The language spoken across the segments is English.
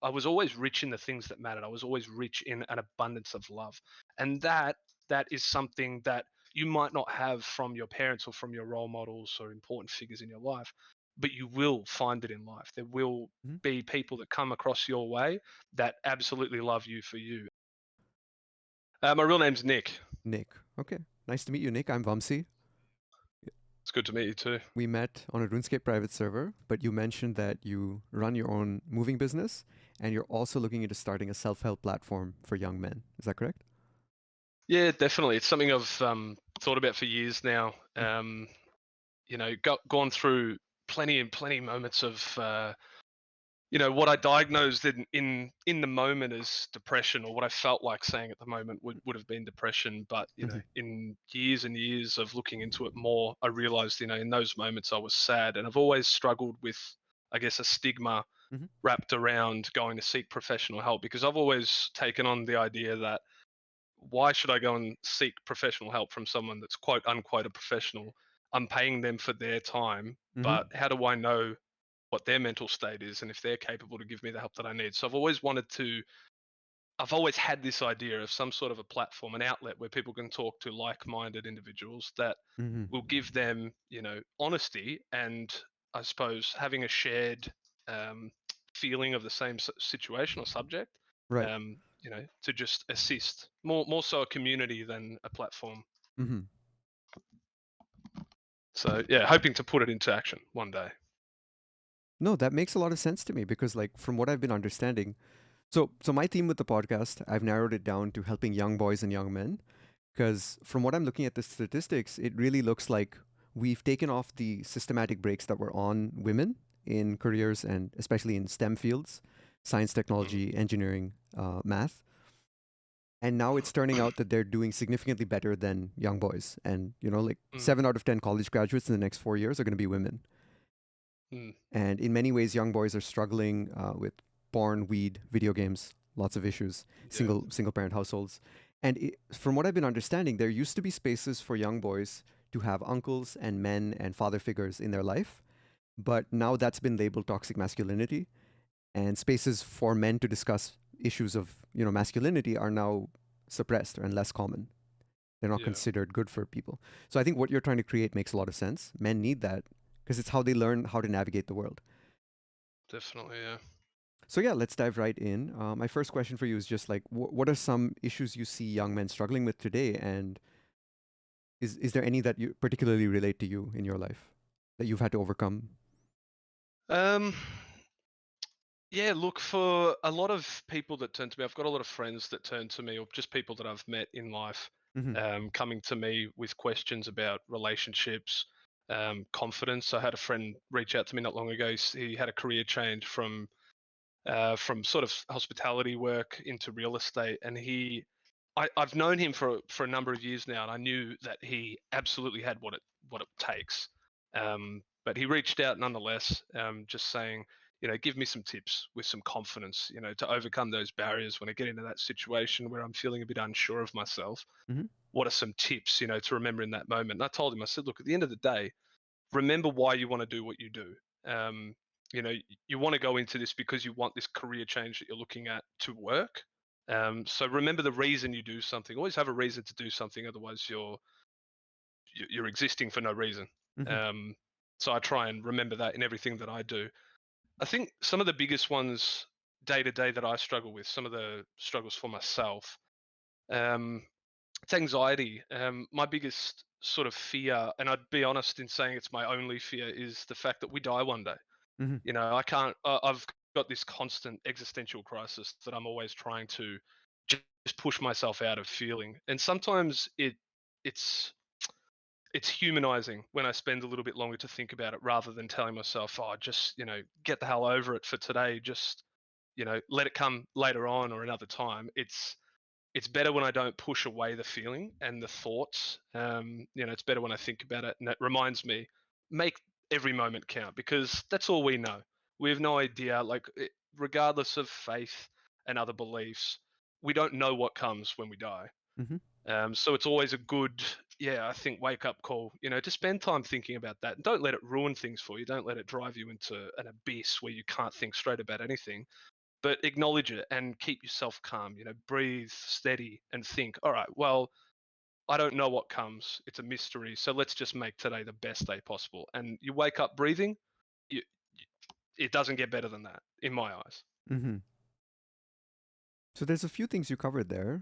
I was always rich in the things that mattered. I was always rich in an abundance of love. And that is something that you might not have from your parents or from your role models or important figures in your life, but you will find it in life. There will Mhm. be people that come across your way that absolutely love you for you. My real name's Nick. Nick. Okay. Nice to meet you, Nick. I'm Vamsi. It's good to meet you too. We met on a RuneScape private server, but you mentioned that you run your own moving business and you're also looking into starting a self help platform for young men. Is that correct? Yeah, definitely. It's something I've thought about for years now. Mhm. Gone through plenty and plenty moments of what I diagnosed in the moment as depression, or what I felt like saying at the moment would have been depression. But Mhm. in years and years of looking into it more, I realized in those moments I was sad, and I've always struggled with, I guess, a stigma Mhm. wrapped around going to seek professional help, because I've always taken on the idea that why should I go and seek professional help from someone that's quote unquote a professional? I'm paying them for their time, Mhm. but how do I know what their mental state is and if they're capable to give me the help that I need? So I've always had this idea of some sort of a platform, an outlet where people can talk to like-minded individuals that Mhm. will give them, honesty and, I suppose, having a shared um, feeling of the same situation or subject, Right. to just assist. More so a community than a platform. Mhm. So yeah, hoping to put it into action one day. No, that makes a lot of sense to me because, like, from what I've been understanding, so my theme with the podcast, I've narrowed it down to helping young boys and young men. Because from what I'm looking at the statistics, it really looks like we've taken off the systematic breaks that were on women in careers and especially in STEM fields, science, Mm. technology, engineering, math. And now it's turning out that they're doing significantly better than young boys. And, like Mm. 7 out of 10 college graduates in the next 4 years are going to be women. Mm. And in many ways, young boys are struggling with porn, weed, video games, lots of issues, Yeah. single parent households. And from what I've been understanding, there used to be spaces for young boys to have uncles and men and father figures in their life, but now that's been labeled toxic masculinity. And spaces for men to discuss issues of masculinity are now suppressed and less common. They're not Yeah. considered good for people. So I think what you're trying to create makes a lot of sense. Men need that because it's how they learn how to navigate the world. Definitely. Yeah. So yeah, let's dive right in. My first question for you is just like, what are some issues you see young men struggling with today, and is there any that you particularly relate to you in your life that you've had to overcome? Um. Yeah, look, for a lot of people that turn to me, I've got a lot of friends that turn to me, or just people that I've met in life, Hmm. coming to me with questions about relationships, confidence. I had a friend reach out to me not long ago. He had a career change from sort of hospitality work into real estate, and I've known him for a number of years now, and I knew that he absolutely had what it takes. But he reached out nonetheless, just saying, give me some tips with some confidence, to overcome those barriers when I get into that situation where I'm feeling a bit unsure of myself. Hmm. What are some tips, to remember in that moment? And I told him, I said, look, at the end of the day, remember why you want to do what you do. Um, you want to go into this because you want this career change that you're looking at to work. So remember the reason you do something. Always have a reason to do something. Otherwise, you're existing for no reason. Hmm. Um, so I try and remember that in everything that I do. I think some of the biggest ones day to day that I struggle with, some of the struggles for myself, um, it's anxiety. My biggest sort of fear, and I'd be honest in saying it's my only fear, is the fact that we die one day. Hmm. I can't. I've got this constant existential crisis that I'm always trying to just push myself out of feeling, and sometimes it's it's humanizing when I spend a little bit longer to think about it, rather than telling myself, "Oh, just get the hell over it for today. Just let it come later on or another time." It's better when I don't push away the feeling and the thoughts. It's better when I think about it, and it reminds me, make every moment count, because that's all we know. We have no idea, like, regardless of faith and other beliefs, we don't know what comes when we die. Hmm. So it's always a good, yeah, I think, wake up call, to spend time thinking about that. And don't let it ruin things for you. Don't let it drive you into an abyss where you can't think straight about anything. but acknowledge it and keep yourself calm. Breathe steady and think, all right, well, I don't know what comes. It's a mystery. So let's just make today the best day possible. And you wake up breathing, you, it doesn't get better than that in my eyes. Mm-hmm. So there's a few things you covered there.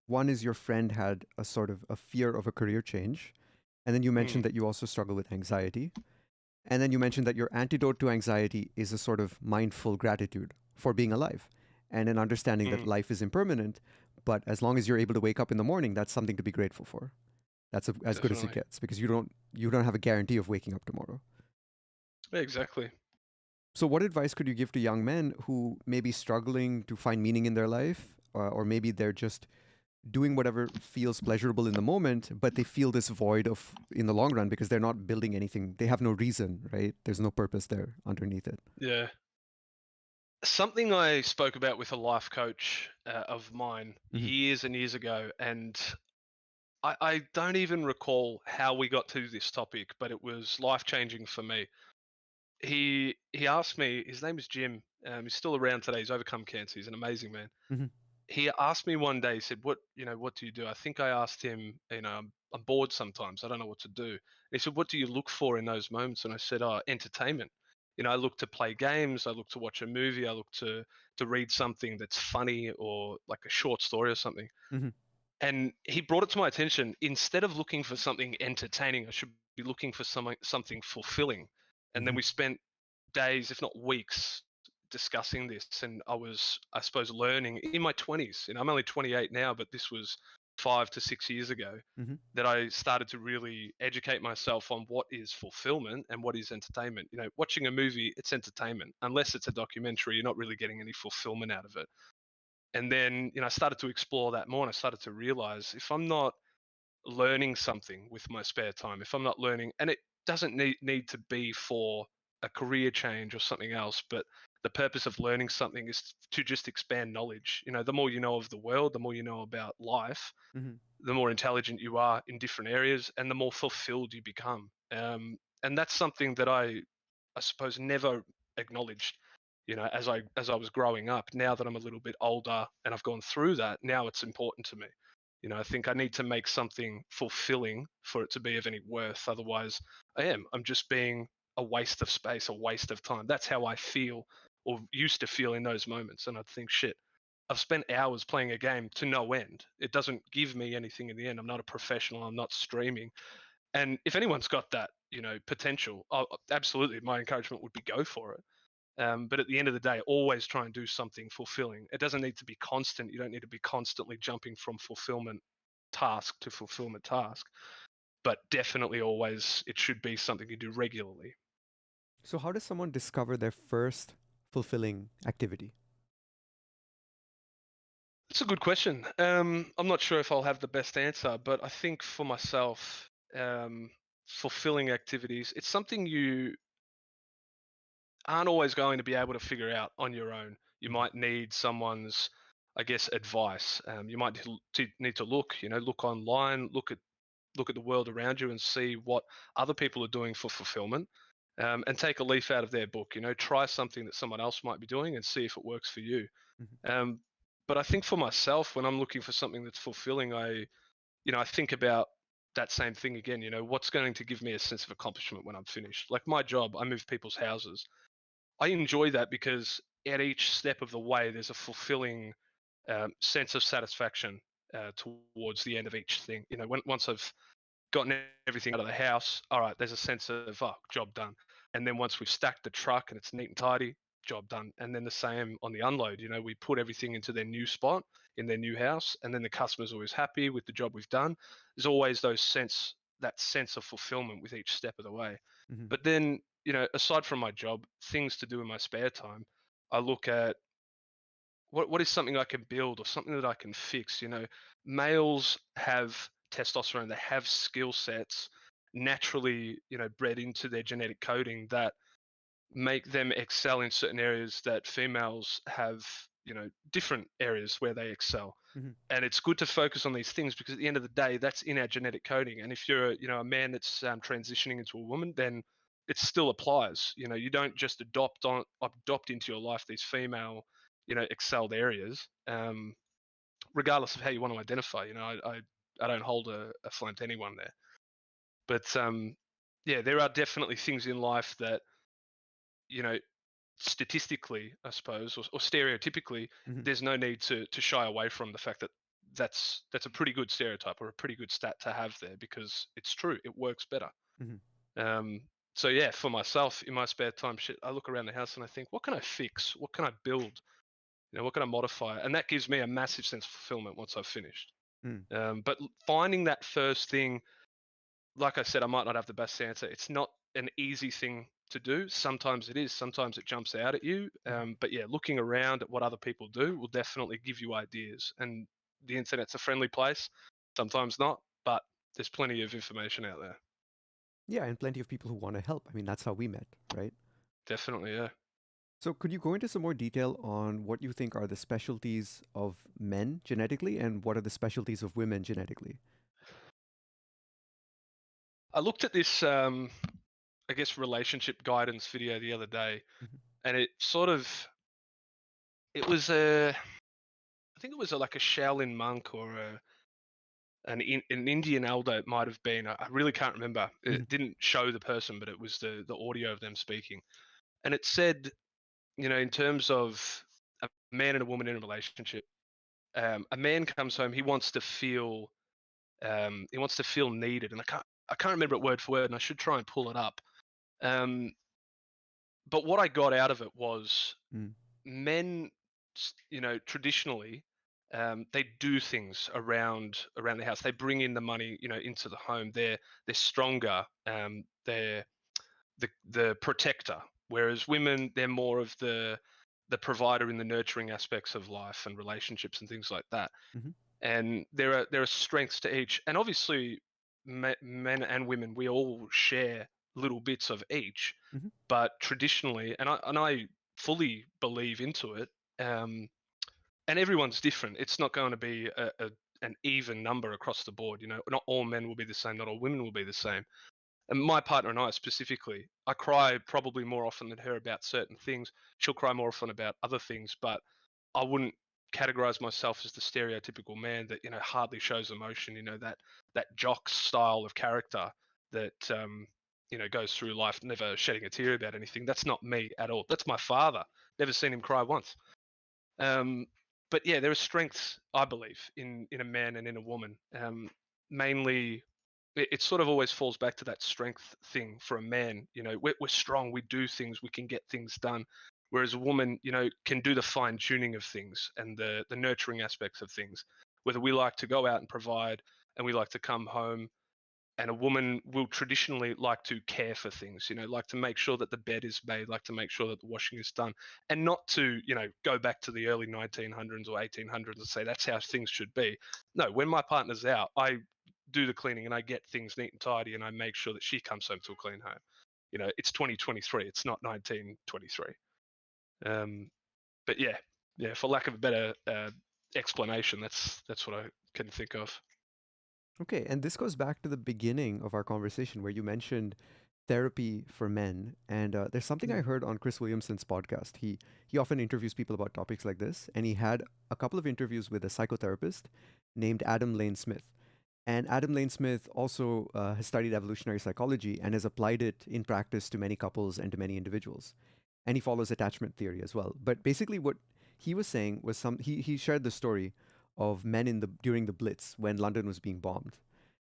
One is your friend had a sort of a fear of a career change. And then you mentioned Mm, that you also struggle with anxiety. And then you mentioned that your antidote to anxiety is a sort of mindful gratitude for being alive and an understanding that mm, life is impermanent. But as long as you're able to wake up in the morning, that's something to be grateful for. That's as good as it definitely. gets because you don't have a guarantee of waking up tomorrow. Yeah, exactly. So, what advice could you give to young men who may be struggling to find meaning in their life, or maybe they're just doing whatever feels pleasurable in the moment, but they feel this void of in the long run because they're not building anything. They have no reason, right? There's no purpose there underneath it. Yeah. Something I spoke about with a life coach of mine Mm-hmm. years and years ago, and I don't even recall how we got to this topic, but it was life changing for me. He asked me. His name is Jim. He's still around today. He's overcome cancer. He's an amazing man. Mm-hmm. He asked me one day. He said, "What do you do?" I think I asked him. I'm bored sometimes. I don't know what to do. And he said, "What do you look for in those moments?" And I said, "Oh, entertainment. I look to play games. I look to watch a movie. I look to read something that's funny or like a short story or something." Mm-hmm. And he brought it to my attention. Instead of looking for something entertaining, I should be looking for something fulfilling. And then Mm-hmm. we spent days, if not weeks, discussing this. And I was, I suppose, learning in my 20s. I'm only 28 now, but this was 5 to 6 years ago Mm-hmm. that I started to really educate myself on what is fulfillment and what is entertainment. Watching a movie, it's entertainment. Unless it's a documentary, you're not really getting any fulfillment out of it. And then, I started to explore that more and I started to realize if I'm not learning something with my spare time, if I'm not learning, and it doesn't need to be for a career change or something else, but the purpose of learning something is to just expand knowledge. The more you know of the world, the more you know about life, Mm-hmm. the more intelligent you are in different areas and the more fulfilled you become. And that's something that I suppose never acknowledged, as I was growing up. Now that I'm a little bit older and I've gone through that, now it's important to me. I think I need to make something fulfilling for it to be of any worth. Otherwise, I'm just being a waste of space, a waste of time. That's how I feel or used to feel in those moments. And I'd think, shit, I've spent hours playing a game to no end. It doesn't give me anything in the end. I'm not a professional. I'm not streaming. And if anyone's got that, potential, absolutely, my encouragement would be go for it. But at the end of the day, always try and do something fulfilling. It doesn't need to be constant. You don't need to be constantly jumping from fulfillment task to fulfillment task. But definitely always, it should be something you do regularly. So, how does someone discover their first fulfilling activity? It's a good question. I'm not sure if I'll have the best answer, but I think for myself, fulfilling activities, it's something you aren't always going to be able to figure out on your own. You Mm-hmm. might need someone's, I guess, advice. You might need to look online, look at the world around you, and see what other people are doing for fulfillment, and take a leaf out of their book. Try something that someone else might be doing and see if it works for you. Mm-hmm. Um, but I think for myself, when I'm looking for something that's fulfilling, I think about that same thing again. What's going to give me a sense of accomplishment when I'm finished? Like my job, I move people's houses. I enjoy that because at each step of the way, there's a fulfilling sense of satisfaction towards the end of each thing. Once I've gotten everything out of the house, all right, there's a sense of, oh, job done. And then once we've stacked the truck and it's neat and tidy, job done. And then the same on the unload. We put everything into their new spot in their new house, and then the customer's always happy with the job we've done. There's always that sense of fulfillment with each step of the way. Mm-hmm. But then, aside from my job, things to do in my spare time, I look at what is something I can build or something that I can fix. Males have testosterone, they have skill sets naturally, bred into their genetic coding that make them excel in certain areas that females have, different areas where they excel. Mm-hmm. And it's good to focus on these things because at the end of the day, that's in our genetic coding. And if you're, a man that's transitioning into a woman, then it still applies. You know, you don't just adopt into your life these female, excelled areas, regardless of how you want to identify. I don't hold a flame to anyone there, but yeah, there are definitely things in life that, you know, statistically, I suppose, or stereotypically, Hmm. there's no need to shy away from the fact that that's a pretty good stereotype or a pretty good stat to have there, because it's true. It works better. Hmm. Um, so yeah, for myself, in my spare time, shit, I look around the house and I think, what can I fix? What can I build? What can I modify? And that gives me a massive sense of fulfillment once I've finished. Mm. But finding that first thing, like I said, I might not have the best answer. It's not an easy thing to do. Sometimes it is. Sometimes it jumps out at you. Mhm. But yeah, looking around at what other people do will definitely give you ideas. And the internet's a friendly place. Sometimes not, but there's plenty of information out there. Yeah, and plenty of people who want to help. I mean, that's how we met, right? Definitely, yeah. So, could you go into some more detail on what you think are the specialties of men genetically and what are the specialties of women genetically? I looked at this, I guess, relationship guidance video the other day, Mhm. and it was I think it was like a Shaolin monk or an Indian elder. It might have been. I really can't remember. Mhm. It didn't show the person, but it was the audio of them speaking, and it said, in terms of a man and a woman in a relationship, a man comes home, he wants to feel needed, and I can't remember it word for word, and I should try and pull it up. Um, but what I got out of it was, Mm. men, traditionally, they do things around the house. They bring in the money, into the home. They're stronger. They're the protector. Whereas women, they're more of the provider in the nurturing aspects of life and relationships and things like that. Mhm. And there are strengths to each, and obviously, men and women, we all share little bits of each. Mhm. But traditionally, and I fully believe into it, um, and everyone's different. It's not going to be an even number across the board. Not all men will be the same, not all women will be the same. And my partner and I specifically, I cry probably more often than her about certain things. She'll cry more often about other things, but I wouldn't categorize myself as the stereotypical man that, hardly shows emotion. That jock style of character that, goes through life never shedding a tear about anything. That's not me at all. That's my father. Never seen him cry once. Um, but yeah, there are strengths, I believe, in a man and in a woman. Mainly, it sort of always falls back to that strength thing. For a man, we're strong, we do things, we can get things done. Whereas a woman, can do the fine tuning of things and the nurturing aspects of things. Whether we like to go out and provide, and we like to come home, and a woman will traditionally like to care for things, like to make sure that the bed is made, like to make sure that the washing is done, and not to, go back to the early 1900s or 1800s and say that's how things should be. No, when my partner's out, I do the cleaning and I get things neat and tidy, and I make sure that she comes home to a clean home. It's 2023, it's not 1923. But yeah, for lack of a better explanation, that's what I can think of. Okay, and this goes back to the beginning of our conversation where you mentioned therapy for men. And there's something I Mm. heard on Chris Williamson's podcast. He often interviews people about topics like this, and he had a couple of interviews with a psychotherapist named Adam Lane Smith. And Adam Lane Smith also has studied evolutionary psychology and has applied it in practice to many couples and to many individuals. And he follows attachment theory as well. But basically, what he was saying was he shared the story of men during the Blitz when London was being bombed.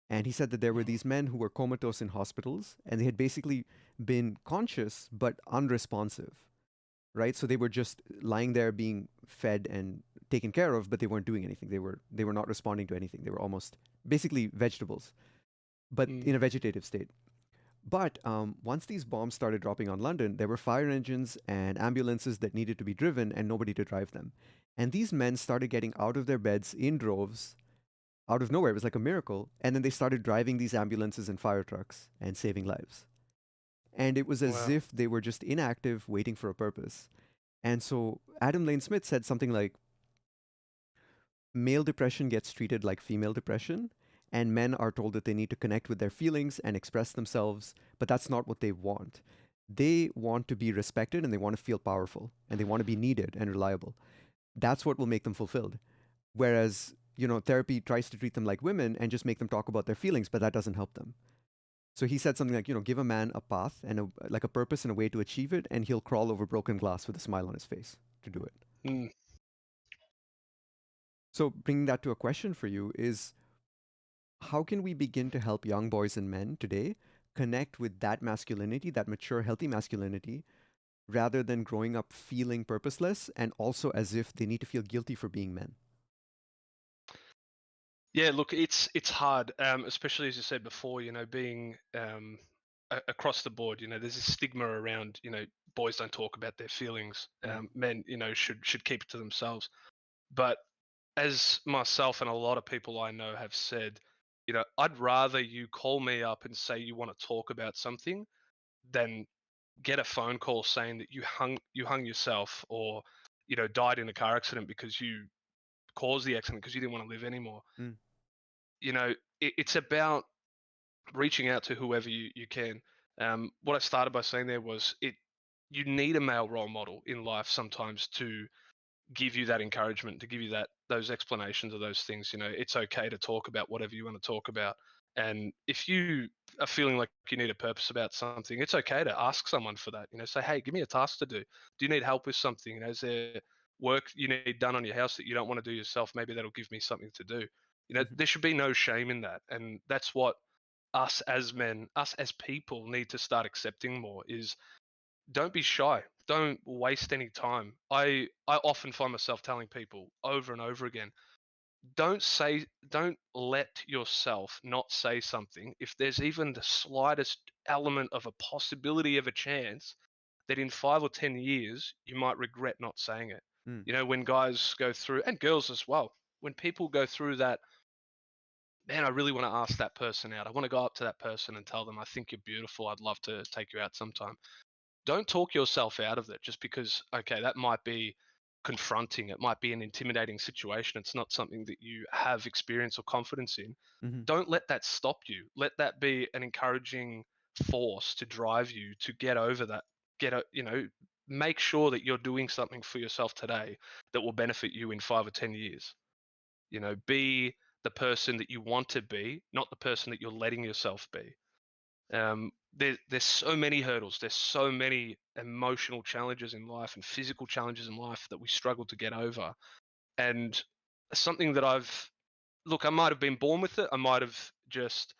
And he said that there were Mm. these men who were comatose in hospitals and they had basically been conscious but unresponsive, right? So they were just lying there being fed and taken care of, but they weren't doing anything. They were not responding to anything. They were almost basically vegetables, but Mm. in a vegetative state. But once these bombs started dropping on London, there were fire engines and ambulances that needed to be driven and nobody to drive them. And these men started getting out of their beds in droves out of nowhere. It was like a miracle. And then they started driving these ambulances and fire trucks and saving lives. And it was as Wow. if they were just inactive, waiting for a purpose. And so Adam Lane Smith said something like male depression gets treated like female depression, and men are told that they need to connect with their feelings and express themselves, but that's not what they want. They want to be respected and they want to feel powerful and they want to be needed and reliable. That's what will make them fulfilled. Whereas, therapy tries to treat them like women and just make them talk about their feelings, but that doesn't help them. So he said something like, give a man a path and like a purpose and a way to achieve it, and he'll crawl over broken glass with a smile on his face to do it. Mm. So bringing that to a question for you is, how can we begin to help young boys and men today connect with that masculinity, that mature, healthy masculinity, rather than growing up feeling purposeless and also as if they need to feel guilty for being men? Yeah, look, it's hard, especially as you said before. Being across the board. There's a stigma around. Boys don't talk about their feelings. Mm. Men, should keep it to themselves. But as myself and a lot of people I know have said, I'd rather you call me up and say you want to talk about something than get a phone call saying that you hung yourself, or died in a car accident because you caused the accident because you didn't want to live anymore. Mm. It's about reaching out to whoever you can. What I started by saying there was, you need a male role model in life sometimes to give you that encouragement, to give you those explanations of those things. It's okay to talk about whatever you want to talk about. And if you are feeling like you need a purpose about something, it's okay to ask someone for that. Say, hey, give me a task to do. Do you need help with something? Is there work you need done on your house that you don't want to do yourself? Maybe that'll give me something to do. Mhm. There should be no shame in that. And that's what us as men, us as people need to start accepting more, is don't be shy. Don't waste any time. I often find myself telling people over and over again, don't let yourself not say something if there's even the slightest element of a possibility of a chance that in 5 or 10 years you might regret not saying it. Mm. When guys go through, and girls as well, when people go through that, man, I really want to ask that person out. I want to go up to that person and tell them, I think you're beautiful. I'd love to take you out sometime. Don't talk yourself out of it just because, okay, that might be confronting. It might be an intimidating situation. It's not something that you have experience or confidence in. Mhm. Don't let that stop you. Let that be an encouraging force to drive you to get over that. Make sure that you're doing something for yourself today that will benefit you in 5 or 10 years. Be the person that you want to be, not the person that you're letting yourself be. There's so many hurdles. There's so many emotional challenges in life and physical challenges in life that we struggle to get over. And something that I might have been born with it. I might have just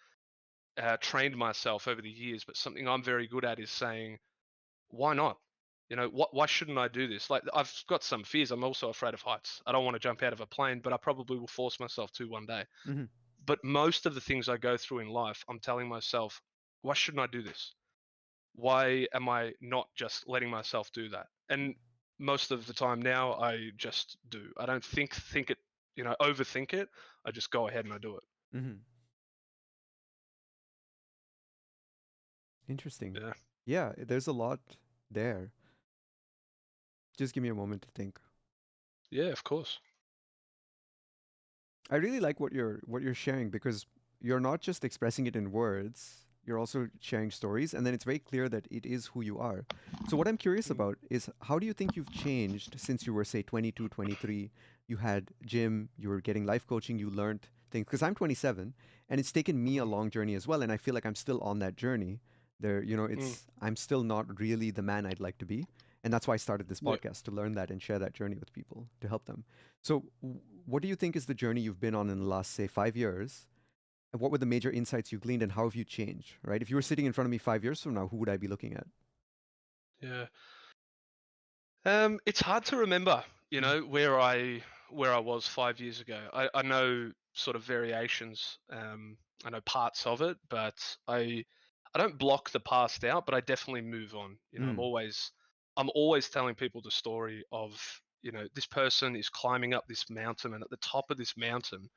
trained myself over the years. But something I'm very good at is saying, why not? Why shouldn't I do this? Like, I've got some fears. I'm also afraid of heights. I don't want to jump out of a plane, but I probably will force myself to one day. Mhm. But most of the things I go through in life, I'm telling myself, why shouldn't I do this? Why am I not just letting myself do that? And most of the time now, I just do. I don't think it, overthink it. I just go ahead and I do it. Mhm. Interesting. Yeah. Yeah, there's a lot there. Just give me a moment to think. Yeah, of course. I really like what you're sharing because you're not just expressing it in words, you're also sharing stories, and then it's very clear that it is who you are. So what I'm curious Mm, about is, how do you think you've changed since you were, say, 22, 23? You had gym, you were getting life coaching, you learned things. Because I'm 27, and it's taken me a mm, long journey as well, and I feel like I'm still on that journey. mm. I'm still not really the man I'd like to be. And that's why I started this Yeah. podcast, to learn that and share that journey with people, to help them. So, what do you think is the journey you've been on in the last, say, 5 years? And what were the major insights you gleaned, and how have you changed? Right? If you were sitting in front of me 5 years from now, who would I be looking at? Yeah. It's hard to remember, Mhm. where I was 5 years ago. I know sort of variations. I know parts of it, but I don't block the past out, but I definitely move on. Mm. I'm always telling people the story of, this person is climbing up this mountain, and at the top of this mountain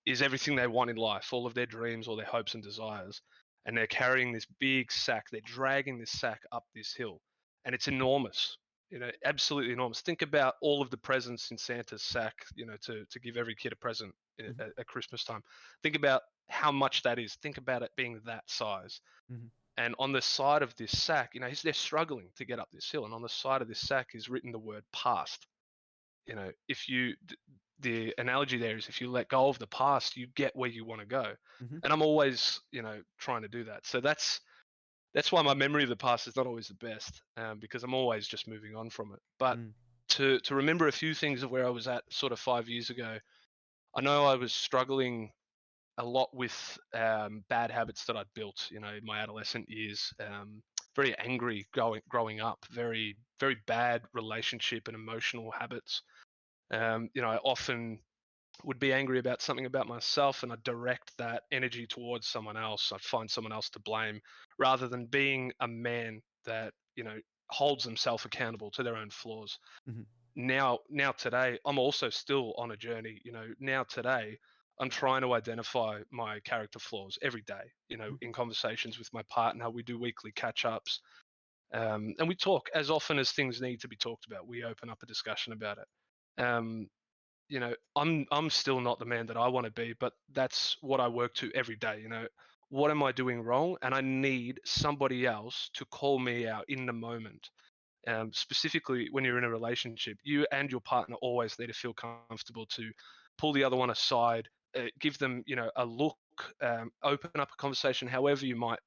is everything they want in life, all of their dreams, all their hopes and desires. And they're carrying this big sack, they're dragging this sack up this hill, and it's enormous. absolutely enormous. Think about all of the presents in Santa's sack, to give every kid a present Mhm. at Christmas time. Think about how much that is. Think about it being that size. Mhm. And on the side of this sack, they're struggling to get up this hill. And on the side of this sack is written the word past. If the analogy there is if you let go of the past, you get where you want to go. Mhm. And I'm always, trying to do that. So that's why my memory of the past is not always the best, because I'm always just moving on from it. But Mm. to remember a few things of where I was at sort of 5 years ago, I know I was struggling a lot with bad habits that I'd built, in my adolescent years. Very angry growing up, very very bad relationship and emotional habits. I often would be angry about something about myself and I'd direct that energy towards someone else. I'd find someone else to blame rather than being a man that, holds themselves accountable to their own flaws. Mhm. Now today, I'm also still on a journey. Now today, I'm trying to identify my character flaws every day. Mhm. In conversations with my partner, we do weekly catch ups, and we talk as often as things need to be talked about. We open up a discussion about it. I'm still not the man that I want to be, but that's what I work to every day. What am I doing wrong? And I need somebody else to call me out in the moment. Specifically, when you're in a relationship, you and your partner always need to feel comfortable to pull the other one aside, give them, a look, open up a conversation, however you might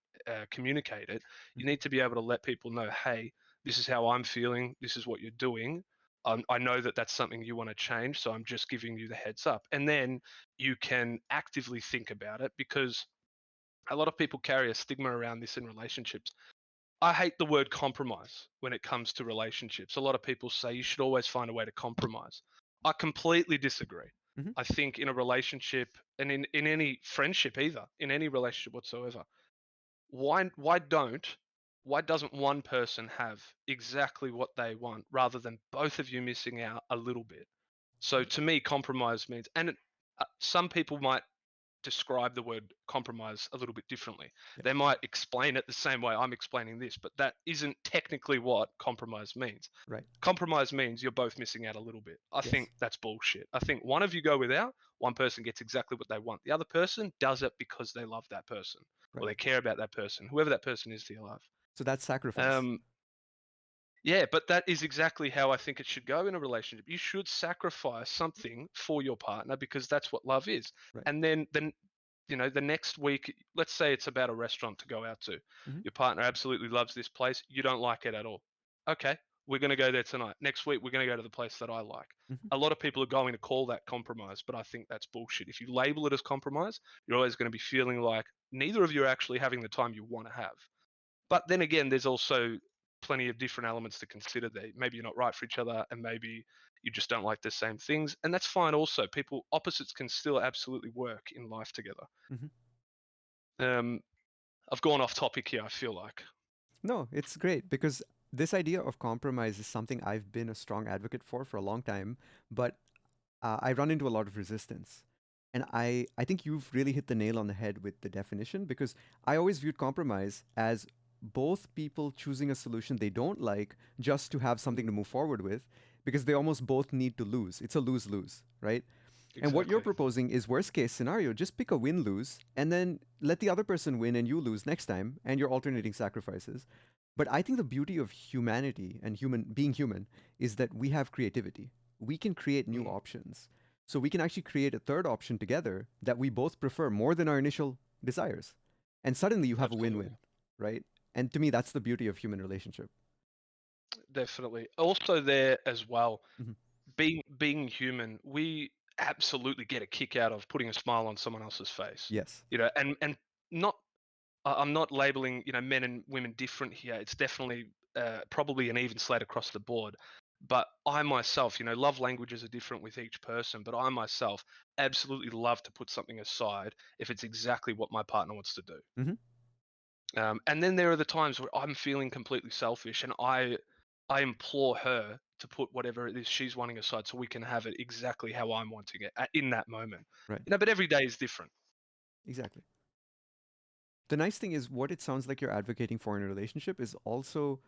communicate it. You Mhm. need to be able to let people know, hey, this is how I'm feeling. This is what you're doing. I know that that's something you want to change, so I'm just giving you the heads up. And then you can actively think about it because a lot of people carry a stigma around this in relationships. I hate the word compromise when it comes to relationships. A lot of people say you should always find a way to compromise. I completely disagree. Mhm. I think in a relationship and in any friendship either, in any relationship whatsoever, why why doesn't one person have exactly what they want rather than both of you missing out a little bit? So Right. to me, compromise means, and some people might describe the word compromise a little bit differently. Yeah. They might explain it the same way I'm explaining this, but that isn't technically what compromise means. Right. Compromise means you're both missing out a little bit. I Yes. think that's bullshit. I think one of you go without, one person gets exactly what they want. The other person does it because they love that person or Right. they care about that person, whoever that person is for your life. So that's sacrifice. Um, yeah, but that is exactly how I think it should go in a relationship. You should sacrifice something for your partner because that's what love is. Right. And then the next week, let's say it's about a restaurant to go out to. Mhm. Your partner absolutely loves this place. You don't like it at all. Okay, we're going to go there tonight. Next week, we're going to go to the place that I like. Mhm. A lot of people are going to call that compromise, but I think that's bullshit. If you label it as compromise, you're always going to be feeling like neither of you are actually having the time you want to have. But then again, there's also plenty of different elements to consider there. Maybe you're not right for each other, and maybe you just don't like the same things, and that's fine. Also, people opposites can still absolutely work in life together. Mhm. Um, I've gone off topic here. I feel like. No, it's great because this idea of compromise is something I've been a strong advocate for a long time, but I run into a lot of resistance. And I think you've really hit the nail on the head with the definition because I always viewed compromise as both people choosing a solution they don't like just to have something to move forward with because they almost both need to lose. It's a lose lose, right? And what you're Exactly. proposing is worst case scenario, just pick a win lose and then let the other person win and you lose next time and you're alternating sacrifices. But I think the beauty of humanity and being human is that we have creativity. We can create new Mm, options. So we can actually create a third option together that we both prefer more than our initial desires. And suddenly you have a absolutely. win-win, right? And to me that's the beauty of human relationship. Definitely. Also, there as well, Mhm. being human, we absolutely get a kick out of putting a smile on someone else's face. Yes. And not. I'm not labeling men and women different here. It's definitely probably an even slate across the board. But I myself, love languages are different with each person. But I myself absolutely love to put something aside if it's exactly what my partner wants to do. Mhm. And then there are the times where I'm feeling completely selfish, and I implore her to put whatever it is she's wanting aside, so we can have it exactly how I'm wanting it in that moment. Right. But every day is different. Exactly. The nice thing is what it sounds like you're advocating for in a relationship is also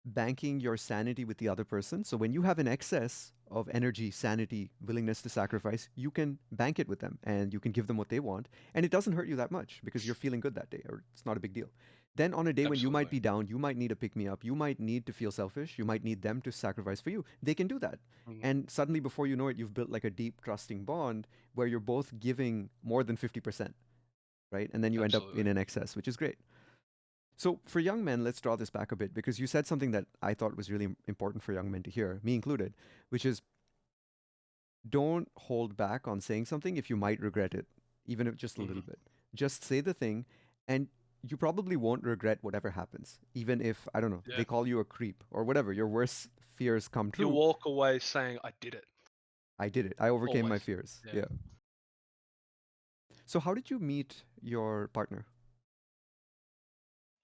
banking your sanity with the other person. So when you have an excess of energy, sanity, willingness to sacrifice, you can bank it with them and you can give them what they want. And it doesn't hurt you that much because you're feeling good that day or it's not a big deal. Then on a day when you might Absolutely. be down, you might need a pick me up, you might need to feel selfish, you might need them to sacrifice for you. They can do that. Mm, And suddenly, before you know it, you've built like a deep, trusting bond where you're both giving more than 50%, right? And then you end up absolutely. in an excess, which is great. So for young men, let's draw this back a bit because you said something that I thought was really important for young men to hear, me included, which is don't hold back on saying something if you might regret it, even if just a Hmm. little bit. Just say the thing and you probably won't regret whatever happens, even if, I don't know, Yeah. they call you a creep or whatever, your worst fears come You true. walk away saying, I did it. I did it. I overcame my Always. fears. Yeah. Yeah. So how did you meet your partner?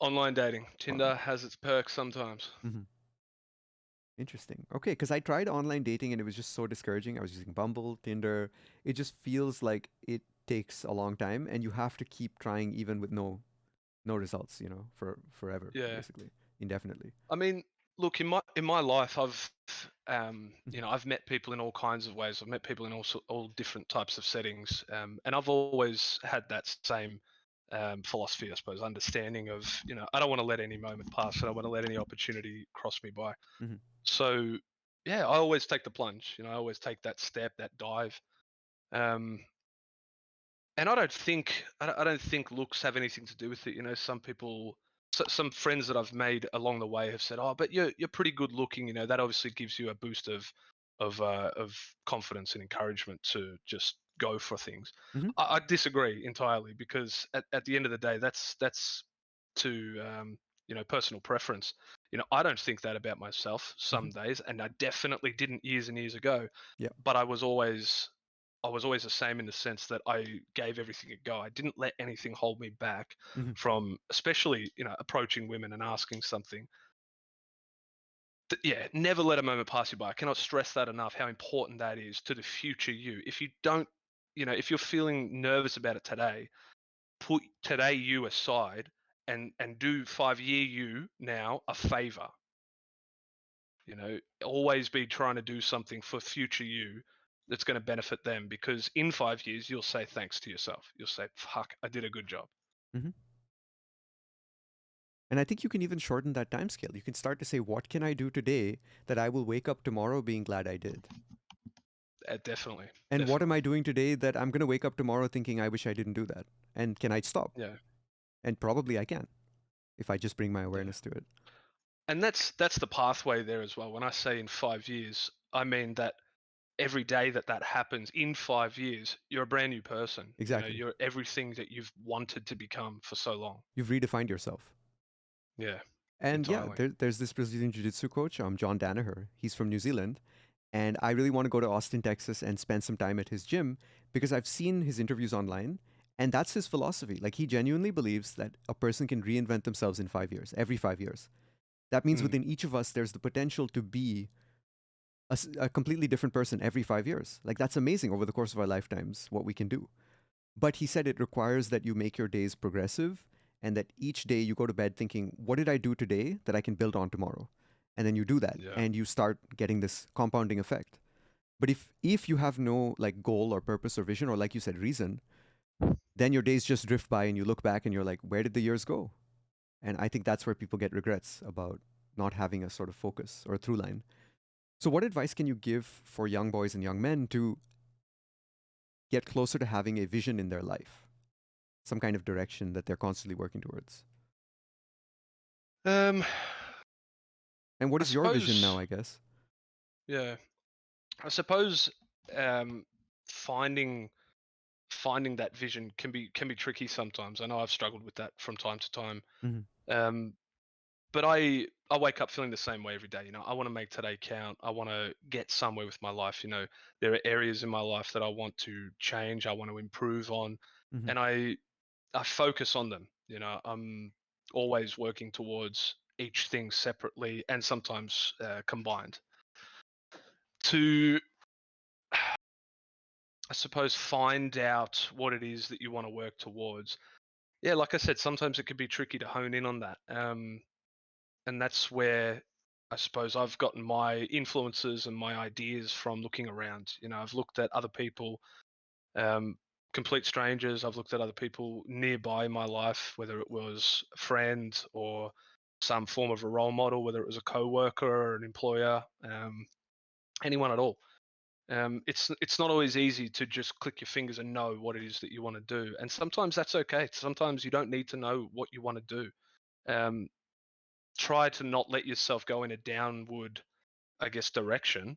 Online dating. Online. Tinder has its perks sometimes. Hmm. Interesting. Okay, because I tried online dating and it was just so discouraging. I was using Bumble, Tinder. It just feels like it takes a long time and you have to keep trying even with no results, for forever, Yeah. basically, indefinitely. I mean, look, in my life, Mhm, I've met people in all kinds of ways. I've met people in all different types of settings, and I've always had that same philosophy, I suppose, understanding of, I don't want to let any moment pass. I don't want to let any opportunity cross me by. mhm, So, yeah, I always take the plunge. I always take that step, that dive. Um, and I don't think looks have anything to do with it. Some people, some friends that I've made along the way have said, "Oh, but you're pretty good looking." That obviously gives you a boost of confidence and encouragement to just go for things. mhm, I disagree entirely because at the end of the day, that's to personal preference. I don't think that about myself mhm. some days, and I definitely didn't years and years ago. Yeah. But I was always the same in the sense that I gave everything a go. I didn't let anything hold me back Mhm, from, especially, approaching women and asking something. Yeah, never let a moment pass you by. I cannot stress that enough, how important that is to the future you. If you don't, if you're feeling nervous about it today, put today you aside and do 5-year you now a favor. Always be trying to do something for future you that's going to benefit them, because in 5 years you'll say thanks to yourself. You'll say, fuck, I did a good job. mhm. And I think you can even shorten that time scale. You can start to say, what can I do today that I will wake up tomorrow being glad I did? Definitely. And what am Definitely. I doing today that I'm going to wake up tomorrow thinking I wish I didn't do that? And can I stop? Yeah. And probably I can if I just bring my Yeah. awareness to it. And that's the pathway there as well. When I say in 5 years, I mean that every day that happens in 5 years, you're a brand new person. Exactly. You're everything that you've wanted to become for so long. You've redefined yourself. Yeah, And yeah, entirely. there's this Brazilian Jiu Jitsu coach, John Danaher. He's from New Zealand. And I really want to go to Austin, Texas and spend some time at his gym because I've seen his interviews online. And that's his philosophy. Like, he genuinely believes that a person can reinvent themselves in 5 years, every 5 years. That means Mm, within each of us, there's the potential to be a completely different person every 5 years. Like, that's amazing over the course of our lifetimes, what we can do. But he said it requires that you make your days progressive and that each day you go to bed thinking, what did I do today that I can build on tomorrow? And then you do that yeah. and you start getting this compounding effect. But if you have no like goal or purpose or vision or like you said reason, then your days just drift by and you look back and you're like, where did the years go? And I think that's where people get regrets about not having a sort of focus or a through line. So what advice can you give for young boys and young men to get closer to having a vision in their life? Some kind of direction that they're constantly working towards. Um, And what I is your vision suppose, now, I guess? yeah. I suppose um, finding finding that vision can be tricky sometimes. I know I've struggled with that from time to time. Hmm. Um, but I wake up feeling the same way every day. I want to make today count. I want to get somewhere with my life. There are areas in my life that I want to change. I want to improve on, Hmm. and I focus on them. I'm always working towards each thing separately and sometimes combined to, I suppose, find out what it is that you want to work towards. Yeah, like I said, sometimes it could be tricky to hone in on that. And that's where I suppose I've gotten my influences and my ideas from looking around. I've looked at other people, um, complete strangers. I've looked at other people nearby in my life, whether it was a friend or some form of a role model, whether it was a coworker or an employer, anyone at all. It's not always easy to just click your fingers and know what it is that you want to do, and sometimes that's okay. Sometimes you don't need to know what you want to do. Um, Try to not let yourself go in a downward, I guess, direction,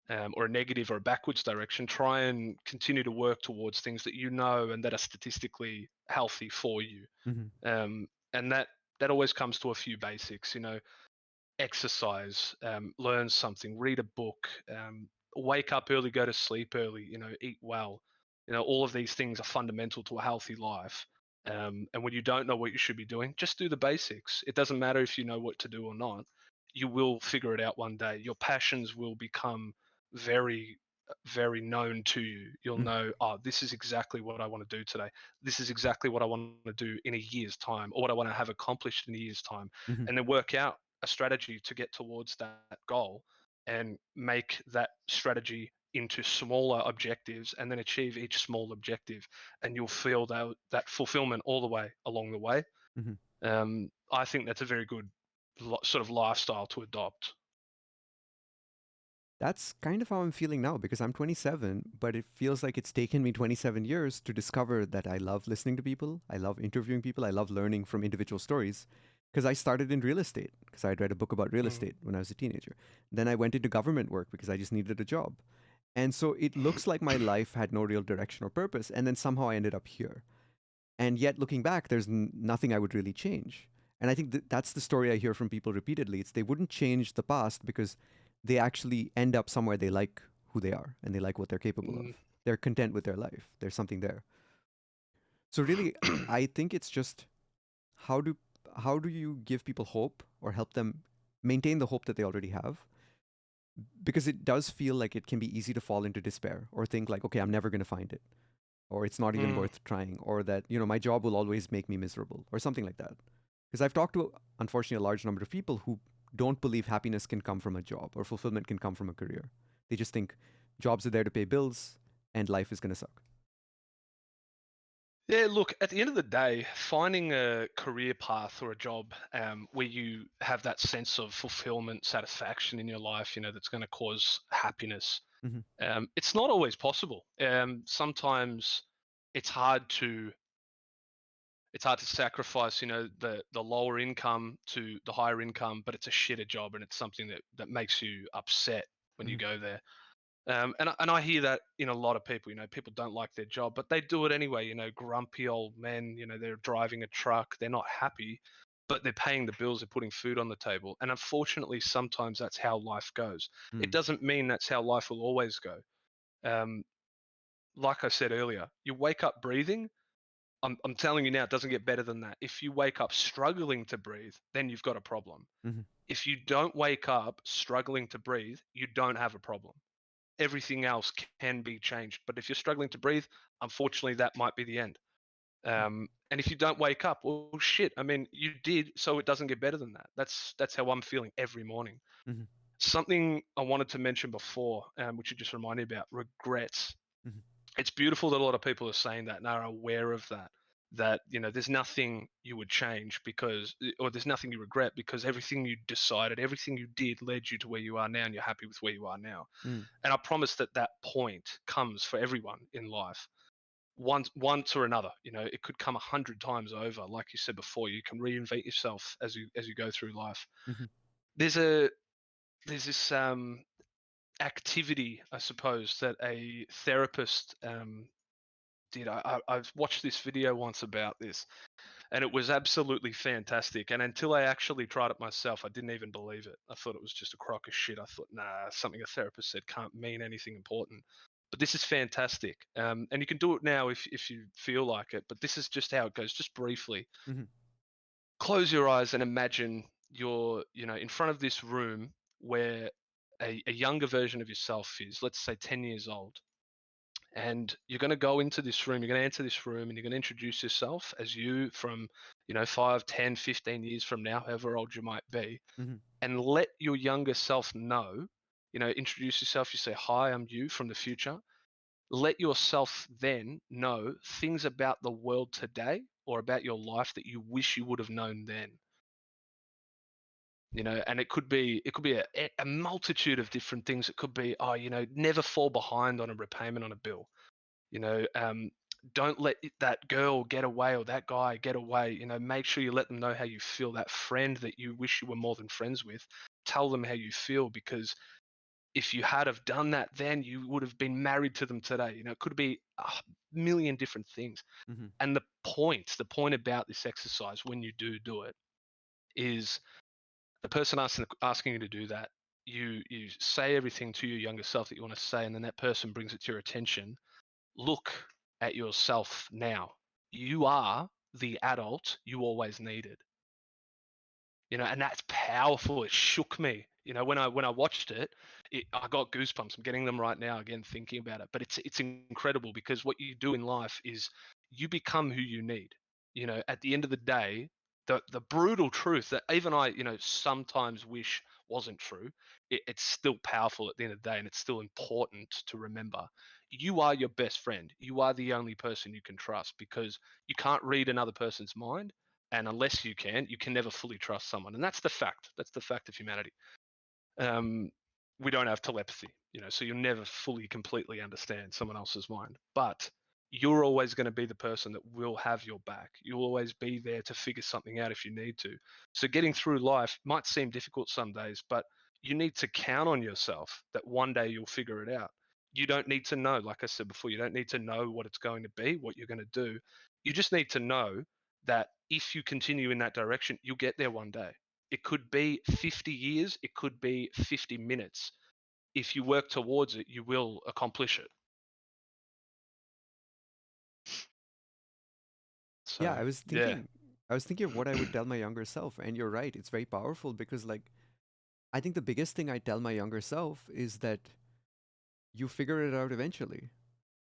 or a negative or a backwards direction. Try and continue to work towards things that you know and that are statistically healthy for you. Hmm. And that always comes to a few basics. Exercise, learn something, read a book, wake up early, go to sleep early, eat well. All of these things are fundamental to a healthy life. And when you don't know what you should be doing, just do the basics. It doesn't matter if you know what to do or not. You will figure it out one day. Your passions will become very, very known to you. You'll know, oh, this is exactly what I want to do today. This is exactly what I want to do in a year's time, or what I want to have accomplished in a year's time, Hmm. and then work out a strategy to get towards that goal, and make that strategy into smaller objectives, and then achieve each small objective, and you'll feel that fulfillment all the way along the way. Hmm. I think that's a very good sort of lifestyle to adopt. That's kind of how I'm feeling now because I'm 27, but it feels like it's taken me 27 years to discover that I love listening to people, I love interviewing people, I love learning from individual stories. Because I started in real estate, because I'd read a book about real Mm. estate when I was a teenager. Then I went into government work because I just needed a job. And so it looks like my life had no real direction or purpose. And then somehow I ended up here. And yet, looking back, there's nothing I would really change. And I think that's the story I hear from people repeatedly. It's they wouldn't change the past because they actually end up somewhere they like who they are and they like what they're capable Mm. of. They're content with their life. There's something there. So really, I think it's just how do how do you give people hope or help them maintain the hope that they already have? Because it does feel like it can be easy to fall into despair or think like, okay, I'm never going to find it, or it's not even Mm. worth trying, or that, my job will always make me miserable, or something like that. Because I've talked to, unfortunately, a large number of people who don't believe happiness can come from a job or fulfillment can come from a career. They just think jobs are there to pay bills and life is going to suck. Yeah, look, at the end of the day, finding a career path or a job, where you have that sense of fulfillment, satisfaction in your life, that's going to cause happiness, Hmm. it's not always possible. Sometimes it's hard to sacrifice, the lower income to the higher income, but it's a shitter job, and it's something that makes you upset when you Hmm. go there. And I hear that in a lot of people. People don't like their job, but they do it anyway. Grumpy old men. They're driving a truck. They're not happy, but they're paying the bills. They're putting food on the table. And unfortunately, sometimes that's how life goes. It Mm. doesn't mean that's how life will always go. Um, like I said earlier, you wake up breathing. I'm telling you now, it doesn't get better than that. If you wake up struggling to breathe, then you've got a problem. Hmm. If you don't wake up struggling to breathe, you don't have a problem. Everything else can be changed. But if you're struggling to breathe, unfortunately, that might be the end. And if you don't wake up, well, shit. I mean, you did, so it doesn't get better than that. That's how I'm feeling every morning. Hmm. Something I wanted to mention before, which you just reminded me about, regrets. Hmm. It's beautiful that a lot of people are saying that and are aware of that. That there's nothing you would change because, or there's nothing you regret because everything you decided, everything you did led you to where you are now, and you're happy with where you are now. Mm. And I promise that that point comes for everyone in life, once or another. It could come 100 times over. Like you said before, you can reinvent yourself as you go through life. Hmm. There's a there's this activity, I suppose, that a therapist did. I've watched this video once about this, and it was absolutely fantastic. And until I actually tried it myself, I didn't even believe it. I thought it was just a crock of shit. I thought, nah, something a therapist said can't mean anything important. But this is fantastic, and you can do it now if you feel like it. But this is just how it goes. Just briefly, Hmm. close your eyes and imagine you're, in front of this room where a younger version of yourself is. Let's say 10 years old, And you're going to go into this room, you're going to enter this room, and you're going to introduce yourself as you from, 5, 10, 15 years from now, however old you might be, Mm-hmm. and let your younger self know, introduce yourself. You say, "Hi, I'm you from the future." Let yourself then know things about the world today or about your life that you wish you would have known then. And it could be a multitude of different things. It could be, never fall behind on a repayment on a bill. you know um, don't let that girl get away or that guy get away. Make sure you let them know how you feel. That friend that you wish you were more than friends with, tell them how you feel, because if you had have done that then, you would have been married to them today. It could be a million different things. Mm-hmm. And the point about this exercise, when you do it, is the person asking you to do that, you say everything to your younger self that you want to say, and then that person brings it to your attention. Look at yourself now. You are the adult you always needed. And that's powerful. It shook me. When I watched it, I got goosebumps. I'm getting them right now again thinking about it. But it's incredible, because what you do in life is you become who you need. At the end of the day, the brutal truth that even I, sometimes wish wasn't true, it's still powerful at the end of the day, and it's still important to remember. You are your best friend. You are the only person you can trust, because you can't read another person's mind, and unless you can never fully trust someone. And that's the fact. That's the fact of humanity. Um, we don't have telepathy, so you'll never fully, completely understand someone else's mind. But you're always going to be the person that will have your back. You'll always be there to figure something out if you need to. So getting through life might seem difficult some days, but you need to count on yourself that one day you'll figure it out. You don't need to know, like I said before, you don't need to know what it's going to be, what you're going to do. You just need to know that if you continue in that direction, you'll get there one day. It could be 50 years, it could be 50 minutes. If you work towards it, you will accomplish it. Yeah, So, yeah. I was thinking of what I would tell my younger self, and you're right. It's very powerful because, like, I think the biggest thing I tell my younger self is that you figure it out eventually,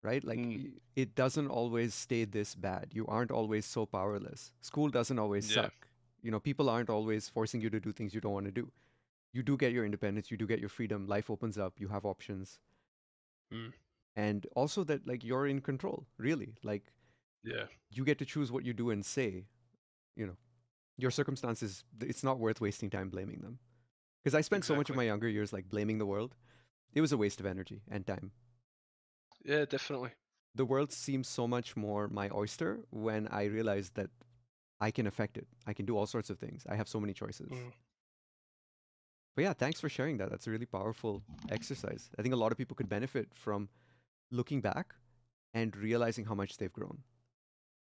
right? Like, Mm, it doesn't always stay this bad. You aren't always so powerless. School doesn't always yeah. suck. People aren't always forcing you to do things you don't want to do. You do get your independence, you do get your freedom, life opens up, you have options. Mm, And also that, like, you're in control, really. Like, yeah. you get to choose what you do and say, you know. Your circumstances, it's not worth wasting time blaming them. Because I spent so much of Exactly. my younger years like blaming the world. It was a waste of energy and time. Yeah, definitely. The world seems so much more my oyster when I realized that I can affect it. I can do all sorts of things. I have so many choices. Mm, But yeah, thanks for sharing that. That's a really powerful exercise. I think a lot of people could benefit from looking back and realizing how much they've grown.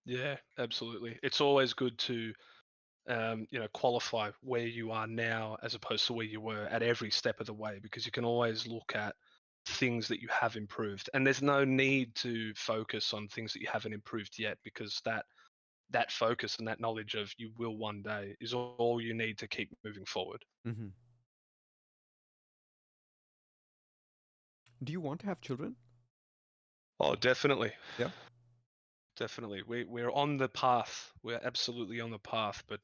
yeah, absolutely. It's always good to qualify where you are now as opposed to where you were at every step of the way, because you can always look at things that you have improved, and there's no need to focus on things that you haven't improved yet, because that focus and that knowledge of you will one day is all you need to keep moving forward. Hmm. Do you want to have children? Oh, definitely. Yeah. Definitely. We're on the path. We're absolutely on the path, but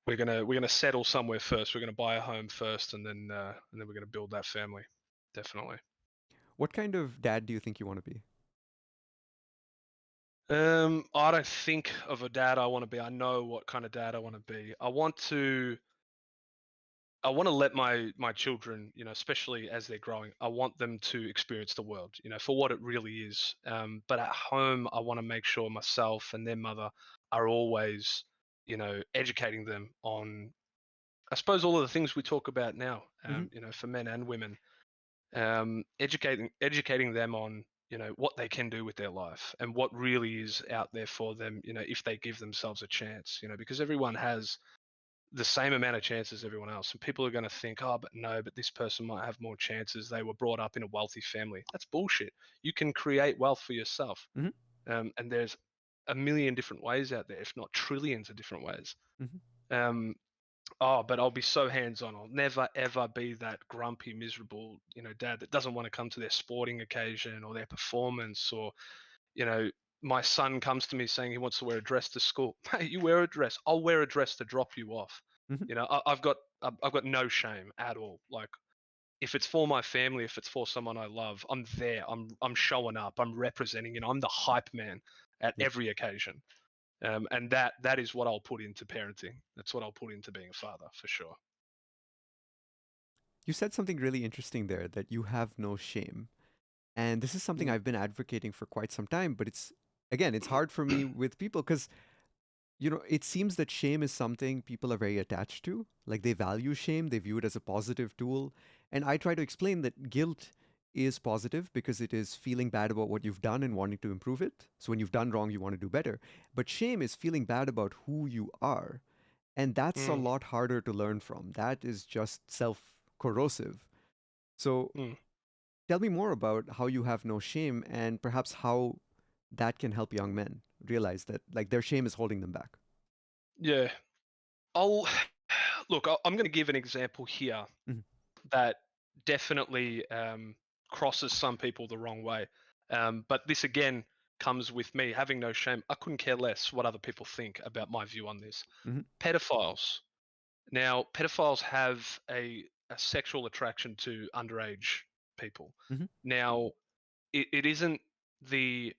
we're gonna settle somewhere first. We're gonna buy a home first, and then we're gonna build that family. Definitely. What kind of dad do you think you want to be? I don't think of a dad I want to be. I know what kind of dad I want to be. I want to let my children, especially as they're growing, I want them to experience the world, for what it really is. But at home, I want to make sure myself and their mother are always, educating them on, I suppose, all of the things we talk about now, Hmm. for men and women, educating them on, what they can do with their life and what really is out there for them, if they give themselves a chance, because everyone has the same amount of chances as everyone else. And people are going to think, oh, but no, but this person might have more chances. They were brought up in a wealthy family. That's bullshit. You can create wealth for yourself. Hmm. And there's a million different ways out there, if not trillions of different ways. Hmm. Um, Oh, but I'll be so hands-on. I'll never ever be that grumpy, miserable, dad that doesn't want to come to their sporting occasion or their performance, or, you know, my son comes to me saying he wants to wear a dress to school. Hey, you wear a dress. I'll wear a dress to drop you off. Hmm. I've got no shame at all. Like, if it's for my family, if it's for someone I love, I'm there. I'm showing up. I'm representing. I'm the hype man at Yeah. every occasion. And that is what I'll put into parenting. That's what I'll put into being a father for sure. You said something really interesting there, that you have no shame. And this is something Mm. I've been advocating for quite some time, but again, it's hard for me with people because, it seems that shame is something people are very attached to. Like they value shame, they view it as a positive tool. And I try to explain that guilt is positive because it is feeling bad about what you've done and wanting to improve it. So when you've done wrong, you want to do better. But shame is feeling bad about who you are. And that's a Mm, lot harder to learn from. That is just self corrosive. So mm. tell me more about how you have no shame and perhaps how that can help young men realize that like their shame is holding them back. Yeah. I'll look. I'm going to give an example here Mhm. that definitely crosses some people the wrong way. But this again comes with me having no shame. I couldn't care less what other people think about my view on this. Mhm. Pedophiles. Now, pedophiles have a sexual attraction to underage people. Mhm. Now, it isn't the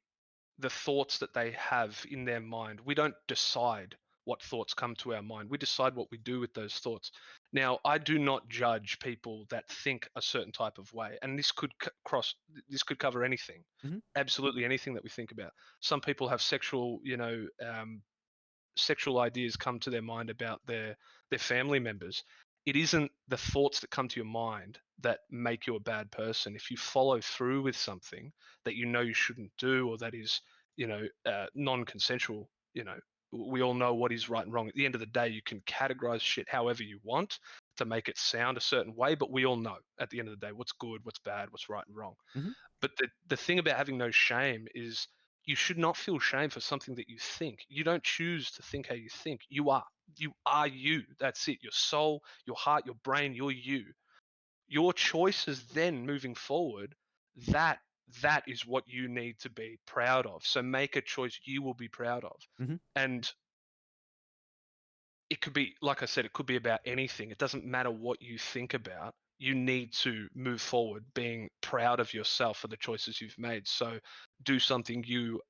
the thoughts that they have in their mind. We don't decide what thoughts come to our mind. We decide what we do with those thoughts. Now, I do not judge people that think a certain type of way, and this could this could cover anything, Mhm. absolutely anything that we think about. Some people have sexual ideas come to their mind about their family members. It isn't the thoughts that come to your mind that make you a bad person. If you follow through with something that you shouldn't do, or that is non-consensual, we all know what is right and wrong. At the end of the day, you can categorize shit however you want to make it sound a certain way, but we all know at the end of the day what's good, what's bad, what's right and wrong. Mhm. But the thing about having no shame is you should not feel shame for something that you think. You don't choose to think how you think. You are. You are you. That's it. Your soul, your heart, your brain, you're you. Your choices then moving forward, that that is what you need to be proud of. So make a choice you will be proud of. Mhm. And it could be, like I said, it could be about anything. It doesn't matter what you think about. You need to move forward being proud of yourself for the choices you've made. So do something you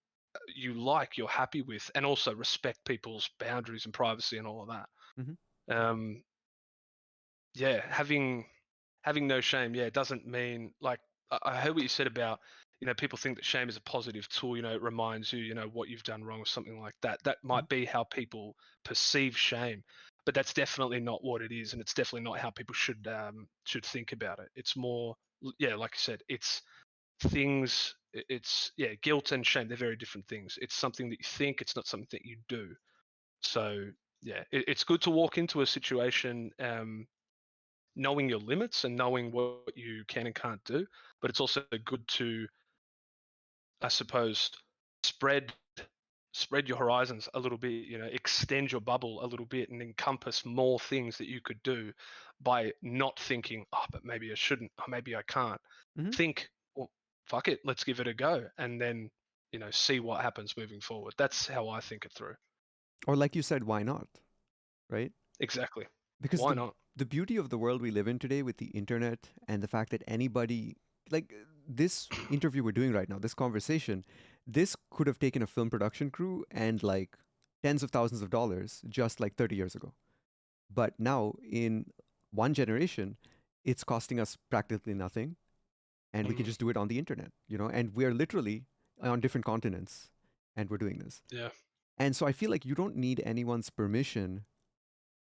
like, you're happy with, and also respect people's boundaries and privacy and all of Mhm. that. Yeah, having no shame, yeah, doesn't mean like I heard what you said about, people think that shame is a positive tool, it reminds you, what you've done wrong or something like that. That Mhm. might be how people perceive shame, but that's definitely not what it is, and it's definitely not how people should think about it. It's more, yeah, like I said, it's things. It's yeah, guilt and shame. They're very different things. It's something that you think. It's not something that you do. So yeah, it's good to walk into a situation. Knowing your limits and knowing what you can and can't do. But it's also good to, I suppose, spread spread your horizons a little bit, extend your bubble a little bit and encompass more things that you could do by not thinking, oh, but maybe I shouldn't, or maybe I can't. Mhm. Think, well, fuck it, let's give it a go. And then, see what happens moving forward. That's how I think it through. Or like you said, why not? Right? Exactly. Because Why not? the beauty of the world we live in today with the internet and the fact that anybody like this interview we're doing right now, this conversation, this could have taken a film production crew and like tens of thousands of dollars just like 30 years ago. But now in one generation, it's costing us practically nothing and we can Mm, just do it on the internet, and we're literally on different continents and we're doing this. yeah. And so I feel like you don't need anyone's permission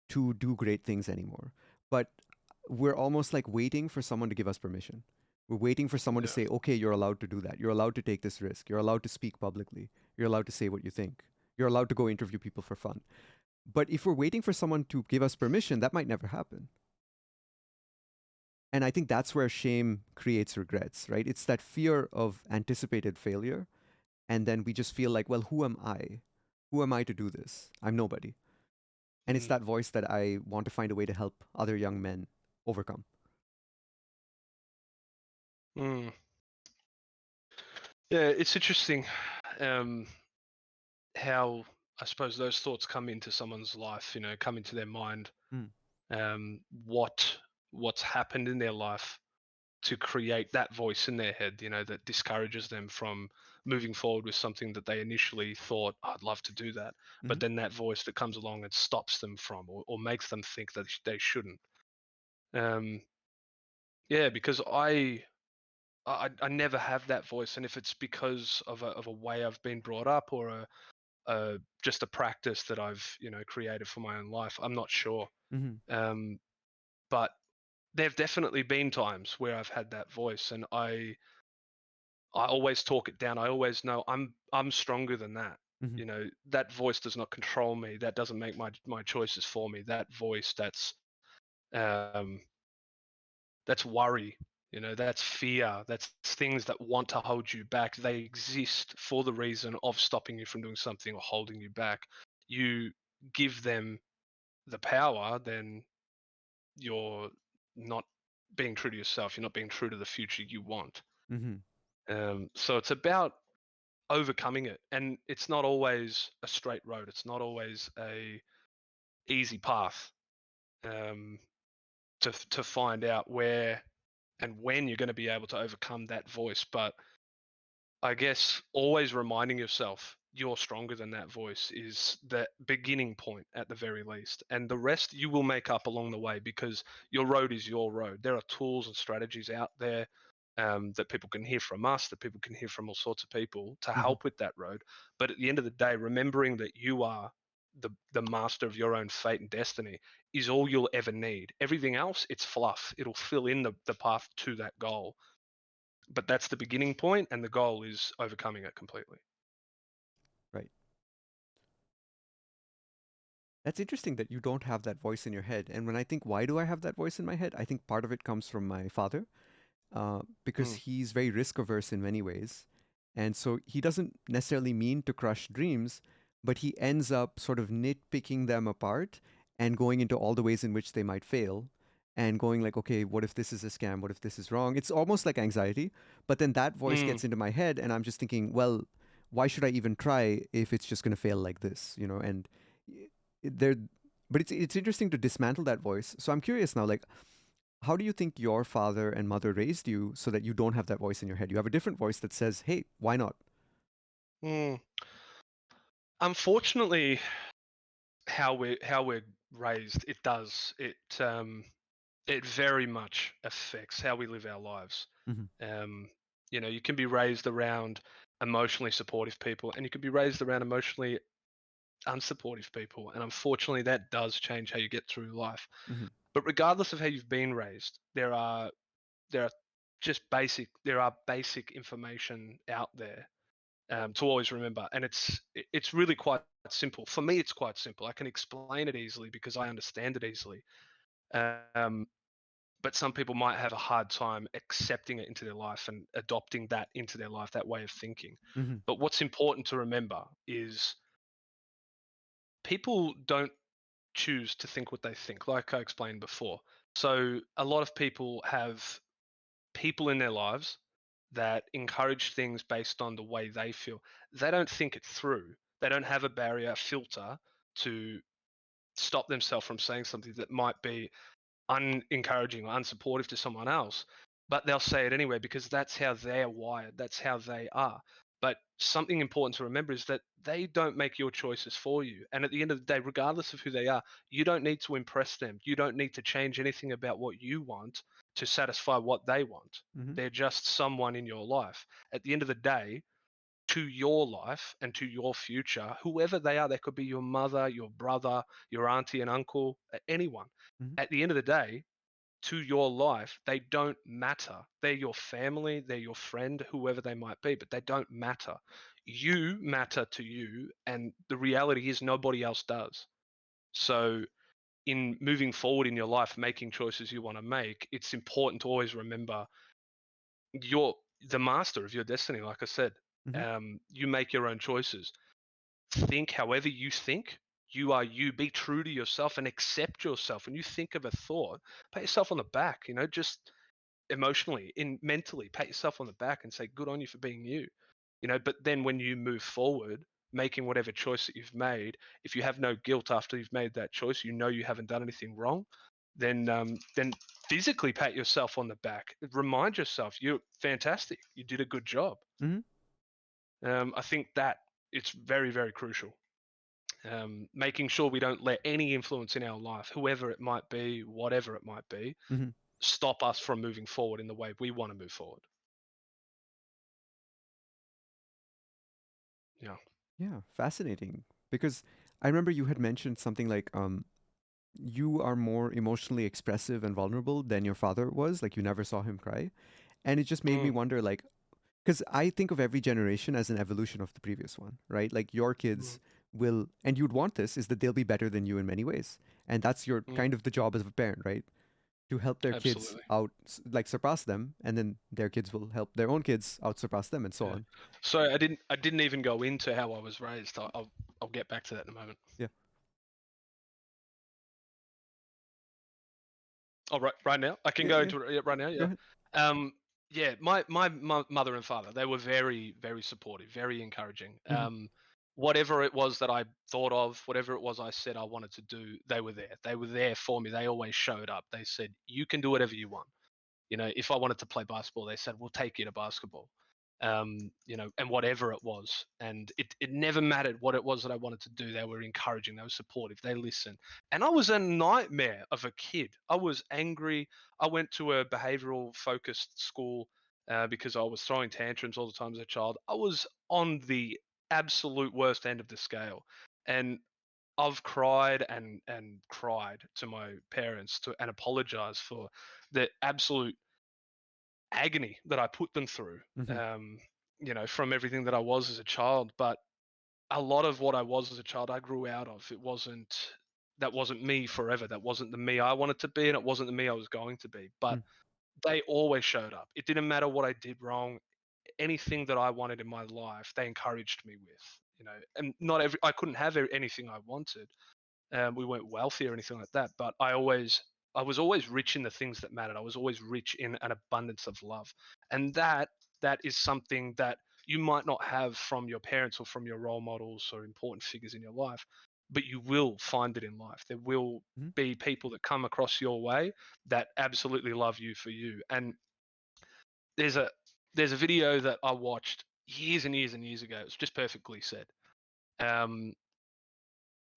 to do great things anymore. But we're almost like waiting for someone to give us permission. We're waiting for someone to Yeah. say, okay, you're allowed to do that. You're allowed to take this risk. You're allowed to speak publicly. You're allowed to say what you think. You're allowed to go interview people for fun. But if we're waiting for someone to give us permission, that might never happen. And I think that's where shame creates regrets, right? It's that fear of anticipated failure. And then we just feel like, well, who am I? Who am I to do this? I'm nobody. And it's Mm. that voice that I want to find a way to help other young men overcome. Mm. Yeah, it's interesting um, how I suppose those thoughts come into someone's life. Come into their mind. Mm. Um, what what's happened in their life to create that voice in their head, that discourages them from moving forward with something that they initially thought, I'd love to do that. But Mhm. then that voice that comes along and stops them from, or makes them think that they shouldn't. Um, yeah, because I never have that voice. And if it's because of a way I've been brought up, or just a practice that I've, created for my own life, I'm not sure. Mhm. Um, but there've definitely been times where I've had that voice, and I always talk it down. I always know I'm stronger than that. Mhm. That voice does not control me. That doesn't make my choices for me. That voice, um that's worry. That's fear. That's things that want to hold you back. They exist for the reason of stopping you from doing something or holding you back. You give them the power, then you're not being true to yourself. You're not being true to the future you want. Mhm. So it's about overcoming it, and it's not always a straight road. It's not always a easy path, um, to find out where and when you're going to be able to overcome that voice. But I guess always reminding yourself you're stronger than that voice is the beginning point at the very least. And the rest you will make up along the way, because your road is your road. There are tools and strategies out there, that people can hear from us, that people can hear from all sorts of people to Mhm. help with that road. But at the end of the day, remembering that you are the master of your own fate and destiny is all you'll ever need. Everything else, it's fluff. It'll fill in the path to that goal, but that's the beginning point, and the goal is overcoming it completely. Right. That's interesting that you don't have that voice in your head. And when I think, why do I have that voice in my head? I think part of it comes from my father, because Mm, he's very risk averse in many ways. And so he doesn't necessarily mean to crush dreams, but he ends up sort of nitpicking them apart and going into all the ways in which they might fail and going like, okay, what if this is a scam? What if this is wrong? It's almost like anxiety. But then that voice mm, gets into my head and I'm just thinking, well, why should I even try if it's just going to fail like this, And there, but it's interesting to dismantle that voice. So I'm curious now, like, how do you think your father and mother raised you so that you don't have that voice in your head? You have a different voice that says, hey, why not? mm. Unfortunately, how we're raised, it does it very much affects how we live our lives. Hmm. Um, you can be raised around emotionally supportive people, and you can be raised around emotionally unsupportive people, and unfortunately, that does change how you get through life. Hmm. But regardless of how you've been raised, there are there are basic information out there, to always remember, and it's really quite simple. For me, it's quite simple. I can explain it easily because I understand it easily. Um, but some people might have a hard time accepting it into their life and adopting that into their life, that way of thinking. Hmm. But what's important to remember is people don't choose to think what they think, like I explained before. So a lot of people have people in their lives that encourage things based on the way they feel. They don't think it through. They don't have a barrier, a filter to stop themselves from saying something that might be unencouraging or unsupportive to someone else, but they'll say it anyway because that's how they're wired, that's how they are. But something important to remember is that they don't make your choices for you. And at the end of the day, regardless of who they are, you don't need to impress them. You don't need to change anything about what you want to satisfy what they want. Hmm. They're just someone in your life. At the end of the day, to your life and to your future, whoever they are, they could be your mother, your brother, your auntie and uncle, anyone. Hmm. At the end of the day, to your life, they don't matter. They're your family, they're your friend, whoever they might be, but they don't matter. You matter to you, and the reality is nobody else does. So, in moving forward in your life, making choices you want to make, it's important to always remember you're the master of your destiny. Like I said, Hmm. you make your own choices. Think however you think, You are you. Be true to yourself and accept yourself. When you think of a thought, pat yourself on the back, just emotionally, mentally, pat yourself on the back and say, good on you for being you. But then when you move forward, making whatever choice that you've made, if you have no guilt after you've made that choice, you haven't done anything wrong, then physically pat yourself on the back. Remind yourself you're fantastic. You did a good job. Hmm. I think that it's very, very crucial. Making sure we don't let any influence in our life, whoever it might be, whatever it might be, Hmm. stop us from moving forward in the way we want to move forward. Yeah. Yeah, fascinating. Because I remember you had mentioned something like you are more emotionally expressive and vulnerable than your father was. Like you never saw him cry, and it just made me Mm, wonder, like, because I think of every generation as an evolution of the previous one, right? Like your mm, kids will, and you'd want this, is that they'll be better than you in many ways, and that's your mm, kind of the job as a parent, right? To help their kids absolutely. out, like surpass them, and then their kids will help their own kids out surpass them, and so Yeah. on. So I didn't even go into how I was raised. I'll get back to that in a moment. Yeah, Oh, right now I can yeah, go yeah. into it right now. Go Yeah. ahead. Um, yeah. My mother and father, they were very, very supportive, very encouraging. Hmm. Whatever it was that I thought of, whatever it was I said I wanted to do, they were there. They were there for me. They always showed up. They said, "You can do whatever you want." If I wanted to play basketball, they said, "We'll take you to basketball." And whatever it was, and it never mattered what it was that I wanted to do. They were encouraging, they were supportive, they listened. And I was a nightmare of a kid. I was angry. I went to a behavioral focused school because I was throwing tantrums all the time as a child. I was on the absolute worst end of the scale, and I've cried and cried to my parents and apologized for the absolute agony that I put them through, Hmm. um, from everything that I was as a child. But a lot of what I was as a child, I grew out of. That wasn't me forever. That wasn't the me I wanted to be, and it wasn't the me I was going to be. But they always showed up. It didn't matter what I did wrong. Anything that I wanted in my life, they encouraged me with. And not every I couldn't have anything I wanted. We weren't wealthy or anything like that, but I was always rich in the things that mattered. I was always rich in an abundance of love, and that is something that you might not have from your parents or from your role models or important figures in your life, but you will find it in life. There will Hmm. be people that come across your way that absolutely love you for you. And there's a there's a video that I watched years and years and years ago. It's just perfectly said. Um,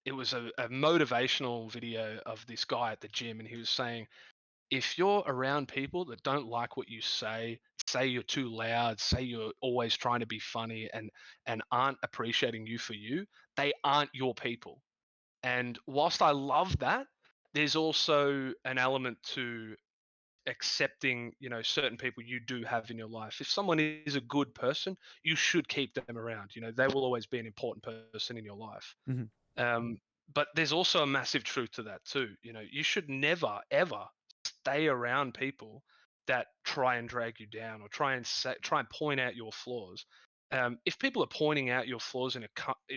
it was a motivational video of this guy at the gym, and he was saying, if you're around people that don't like what you say you're too loud, say you're always trying to be funny, and aren't appreciating you for you, they aren't your people. And whilst I love that, there's also an element to accepting, certain people you do have in your life. If someone is a good person, you should keep them around. They will always be an important person in your life. Hmm. um, but there's also a massive truth to that too. You should never ever stay around people that try and drag you down or try and point out your flaws. If people are pointing out your flaws in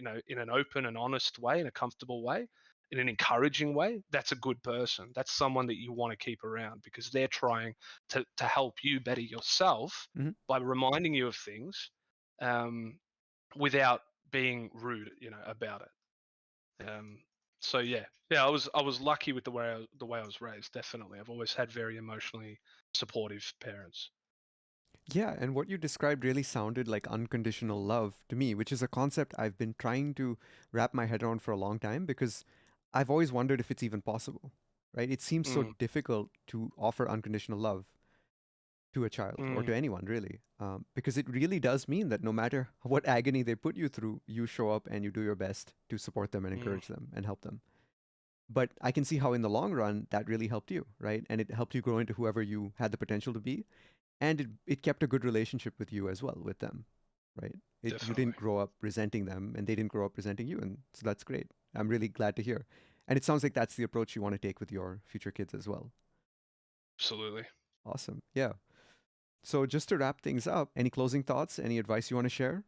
an open and honest way, in a comfortable way, in an encouraging way, that's a good person. That's someone that you want to keep around because they're trying to help you better yourself Hmm. by reminding you of things, um, without being rude, about it. Um, so yeah, I was lucky with the way I was raised. Definitely, I've always had very emotionally supportive parents. Yeah, and what you described really sounded like unconditional love to me, which is a concept I've been trying to wrap my head around for a long time because I've always wondered if it's even possible, right? It seems so Mm, difficult to offer unconditional love to a child or mm, to anyone, really, because it really does mean that no matter what agony they put you through, you show up and you do your best to support them and mm, encourage them and help them. But I can see how in the long run that really helped you, right? And it helped you grow into whoever you had the potential to be, and it kept a good relationship with you as well with them, right? You definitely, didn't grow up resenting them and they didn't grow up resenting you, and so that's great. I'm really glad to hear. And it sounds like that's the approach you want to take with your future kids as well. absolutely. Awesome. Yeah. So just to wrap things up, any closing thoughts, any advice you want to share?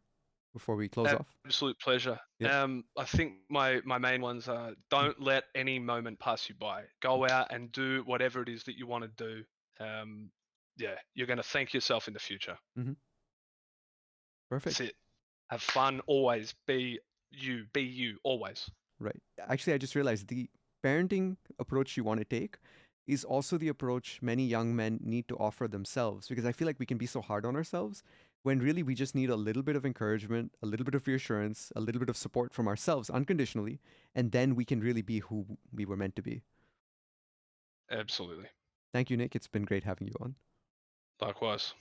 before we close off? Absolute pleasure. Yep. I think my main ones are don't let any moment pass you by. Go out and do whatever it is that you want to do. Yeah, you're going to thank yourself in the future. Mm-hmm. That's Perfect. it. Have fun always. Be you. Be you always. Right. Actually, I just realized the parenting approach you want to take is also the approach many young men need to offer themselves, because I feel like we can be so hard on ourselves when really we just need a little bit of encouragement, a little bit of reassurance, a little bit of support from ourselves unconditionally, and then we can really be who we were meant to be. Absolutely. Thank you, Nick. It's been great having you on. Likewise.